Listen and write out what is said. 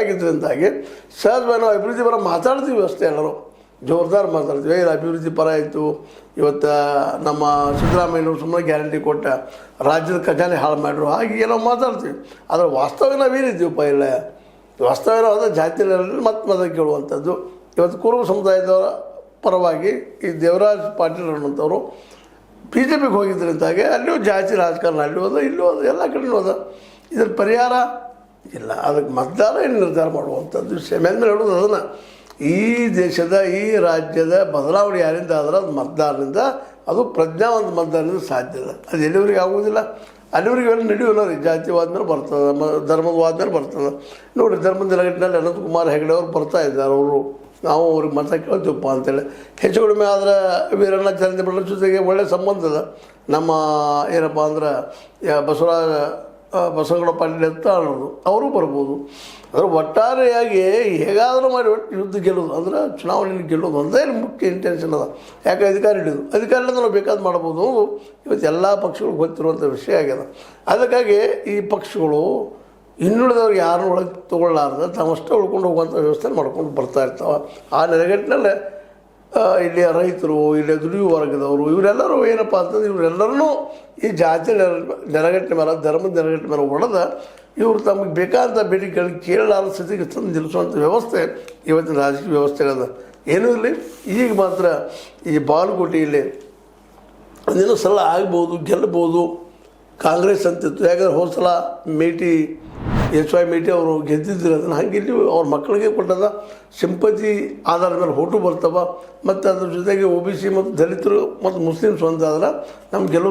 ಆಗಿದ್ದರಿಂದಾಗಿ ಸಹಜವಾಗಿ ನಾವು ಅಭಿವೃದ್ಧಿ ಪರ ಮಾತಾಡ್ತೀವಿ ಅಷ್ಟೇ. ಎಲ್ಲರೂ ಜೋರ್ದಾರ್ ಮಾತಾಡ್ತೀವಿ, ಇದು ಅಭಿವೃದ್ಧಿ ಪರ ಆಯಿತು. ಇವತ್ತು ನಮ್ಮ ಸಿದ್ದರಾಮಯ್ಯನವರು ಸುಮ್ಮನೆ ಗ್ಯಾರಂಟಿ ಕೊಟ್ಟ ರಾಜ್ಯದ ಖಜಾನೆ ಹಾಳು ಮಾಡಿದ್ರು, ಹಾಗೆ ನಾವು ಮಾತಾಡ್ತೀವಿ. ಆದರೆ ವಾಸ್ತವ ನಾವೇನಿದ್ದೀವಪ್ಪ ಇಲ್ಲ, ವಾಸ್ತವ ಅದ ಜಾತಿಯಲ್ಲಿ ಮತ ಕೇಳುವಂಥದ್ದು. ಇವತ್ತು ಕುರುಬ ಸಮುದಾಯದವರ ಪರವಾಗಿ ಈ ದೇವರಾಜ್ ಪಾಟೀಲ್ ಅನ್ನುವಂಥವ್ರು ಬಿ ಜೆ ಪಿಗೆ ಹೋಗಿದ್ದರಿಂದಾಗೆ ಅಲ್ಲಿಯೂ ಜಾತಿ ರಾಜಕಾರಣ ಅಲ್ಲಿ ಹೋದ, ಇಲ್ಲಿ ಹೋದ, ಎಲ್ಲ ಕಡೆ ಹೋದ. ಇದ್ರ ಪರಿಹಾರ ಇಲ್ಲ. ಅದಕ್ಕೆ ಮತದಾರ ಏನು ನಿರ್ಧಾರ ಮಾಡುವಂಥದ್ದು ವಿಷಯ. ಮೇಲೆ ಹೇಳೋದು ಅದನ್ನು, ಈ ದೇಶದ ಈ ರಾಜ್ಯದ ಬದಲಾವಣೆ ಯಾರಿಂದ ಆದ್ರೆ ಅದು ಮತದಾರರಿಂದ, ಅದು ಪ್ರಜ್ಞಾವಂತ ಮತದಾರರಿಂದ ಸಾಧ್ಯ ಇಲ್ಲ. ಅದು ಎಲ್ಲಿವರೆಗೆ ಆಗುವುದಿಲ್ಲ. ಅಲ್ಲಿವರೆಗೆ ಎಲ್ಲ ನಡೆಯೋಲ್ಲ ರೀ. ಜಾತಿವಾದ್ಮೇಲೆ ಬರ್ತದೆ, ಧರ್ಮವಾದ್ಮೇಲೆ ಬರ್ತದೆ. ನೋಡಿ, ಧರ್ಮದ ನೆಲಗಟ್ಟಿನಲ್ಲಿ ಅನಂತಕುಮಾರ್ ಹೆಗಡೆ ಅವರು ಬರ್ತಾ ಇದ್ದಾರೆ. ಅವರು ನಾವು ಅವ್ರಿಗೆ ಮತ ಕೇಳ್ತೀವಪ್ಪ ಅಂತೇಳಿ ಹೆಚ್ಚು ಕಡಿಮೆ ಆದರೆ ವೀರಣ್ಣ ಚಂದ್ರಬಳ್ಳರ ಜೊತೆಗೆ ಒಳ್ಳೆಯ ಸಂಬಂಧ ಇದೆ. ನಮ್ಮ ಏನಪ್ಪ ಅಂದ್ರೆ ಬಸವಗೌಡ ಪಾಟೀಲ್ ಅಂತ ಅನ್ನೋದು ಅವರು ಬರ್ಬೋದು. ಅಂದರೆ ಒಟ್ಟಾರೆಯಾಗಿ ಹೇಗಾದರೂ ಮಾಡಿ ಒಟ್ಟು ಯುದ್ಧ ಗೆಲ್ಲೋದು, ಅಂದ್ರೆ ಚುನಾವಣೆಯಲ್ಲಿ ಗೆಲ್ಲೋದು ಒಂದೇ ಮುಖ್ಯ ಇಂಟೆನ್ಷನ್ ಅದ. ಯಾಕೆ ಅಧಿಕಾರ ಹಿಡಿಯೋದು, ಅಧಿಕಾರದಿಂದ ನಾವು ಬೇಕಾದ ಮಾಡ್ಬೋದು. ಇವತ್ತು ಎಲ್ಲ ಪಕ್ಷಗಳು ಗೊತ್ತಿರುವಂಥ ವಿಷಯ ಆಗ್ಯದ. ಅದಕ್ಕಾಗಿ ಈ ಪಕ್ಷಗಳು ಇನ್ನುಳಿದವ್ರಿಗೆ ಯಾರನ್ನೂ ಒಳಗೆ ತೊಗೊಳ್ಳಾರ್ದೆ ತಾವಷ್ಟೇ ಉಳ್ಕೊಂಡು ಹೋಗುವಂಥ ವ್ಯವಸ್ಥೆ ಮಾಡ್ಕೊಂಡು ಬರ್ತಾ ಇರ್ತಾವೆ. ಆ ನೆಲೆಗಟ್ಟಿನಲ್ಲೇ ಇಲ್ಲಿಯ ರೈತರು, ಇಲ್ಲಿಯ ದುಡಿಯುವ ವರ್ಗದವರು, ಇವರೆಲ್ಲರೂ ಏನಪ್ಪ ಅಂತಂದ್ರೆ ಇವರೆಲ್ಲರೂ ಈ ಜಾತಿ ನೆಲಗಟ್ಟಿನ ಮೇಲೆ, ಧರ್ಮದ ನೆಲಗಟ್ಟಿನ ಮೇಲೆ ಹೊಡೆದ ಇವರು ತಮಗೆ ಬೇಕಾದಂಥ ಬೇಡಿಕೆಗಳಿಗೆ ಕೇಳಲಾರದ ಸ್ಥಿತಿಗೆ ತಂದು ನಿಲ್ಲಿಸುವಂಥ ವ್ಯವಸ್ಥೆ ಇವತ್ತಿನ ರಾಜಕೀಯ ವ್ಯವಸ್ಥೆಗಳದ. ಏನೂ ಇರಲಿ, ಈಗ ಮಾತ್ರ ಈ ಬಾಗಲಕೋಟೆಯಲ್ಲಿ ಒಂದಿನ ಸಲ ಆಗ್ಬೋದು, ಗೆಲ್ಲಬೋದು ಕಾಂಗ್ರೆಸ್ ಅಂತಿತ್ತು. ಯಾಕಂದ್ರೆ ಹೋದ ಸಲ HY ಮೇಟಿ ಅವರು ಗೆದ್ದಿದ್ರು. ಅದನ್ನು ಹಾಗೆ ಇಲ್ಲಿ ಅವ್ರ ಮಕ್ಕಳಿಗೆ ಕೊಟ್ಟದ ಸಿಂಪತಿ ಆಧಾರದ ಮೇಲೆ ಓಟು ಬರ್ತವೆ. ಮತ್ತು ಅದ್ರ ಜೊತೆಗೆ OBC ಮತ್ತು ದಲಿತರು ಮತ್ತು ಮುಸ್ಲಿಮ್ಸ್ ಒಂದಾದ್ರೆ ನಮ್ಗೆ ಗೆಲುವು